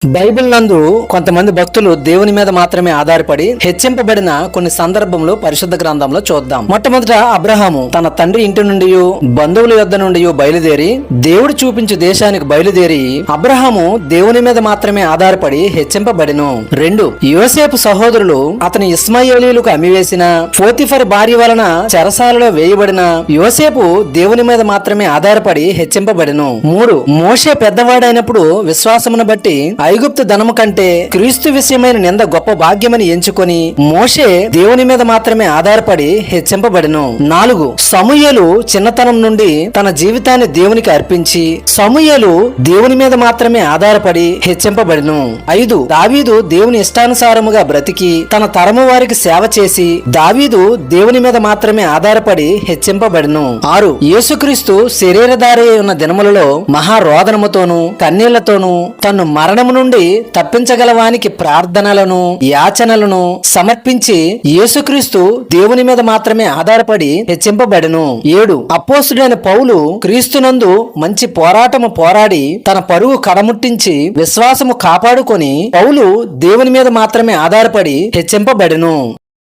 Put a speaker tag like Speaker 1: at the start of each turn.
Speaker 1: Bible నందు కొంతమంది భక్తులు దేవుని మీద మాత్రమే ఆధారపడి హెచ్చింపబడిన కొన్ని సందర్భంలో పరిశుద్ధ గ్రంథంలో చూద్దాం. మొట్టమొదట అబ్రహాము తన తండ్రి ఇంటి నుండి బంధువుల యొద్ద నుండి బయలుదేరి దేవుడు చూపించు దేశానికి బయలుదేరి అబ్రహాము దేవుని మీద మాత్రమే ఆధారపడి హెచ్చింపబడిను. 2 యోసేపు సహోదరులు అతని ఇస్మాయేలీయులకు అమ్మివేసిన పోతిఫర్ భార్య వలన చెరసాలలో వేయబడిన యోసేపు దేవుని మీద మాత్రమే ఆధారపడి హెచ్చింపబడిను. 3 మోషే పెద్దవాడైనప్పుడు విశ్వాసమును బట్టి ఐగుప్తు ధనము కంటే క్రీస్తు విషయమైన నింద గొప్ప భాగ్యమని ఎంచుకొని మోషే దేవుని మీద మాత్రమే ఆధారపడి హెచ్చింపబడెను. 4 సమూయేలు చిన్నతనం నుండి తన జీవితాన్ని దేవునికి అర్పించి సమూయేలు దేవుని మీద మాత్రమే ఆధారపడి హెచ్చింపబడెను. 5 దావీదు దేవుని ఇష్టానుసారముగా బ్రతికి తన తరము వారికి సేవ చేసి దావీదు దేవుని మీద మాత్రమే ఆధారపడి హెచ్చింపబడెను. 6 యేసుక్రీస్తు శరీరధారి ఉన్న దినములలో మహారోదనముతోనూ కన్నీళ్లతోనూ తను మరణము నుండి తప్పించగలవానికి ప్రార్థనలను యాచనలను సమర్పించి యేసుక్రీస్తు దేవుని మీద మాత్రమే ఆధారపడి హెచ్చింపబడెను. 7 అపోస్తుడైన పౌలు క్రీస్తునందు మంచి పోరాటము పోరాడి తన పరుగు కడముట్టించి విశ్వాసము కాపాడుకొని పౌలు దేవుని మీద మాత్రమే ఆధారపడి హెచ్చింపబడెను.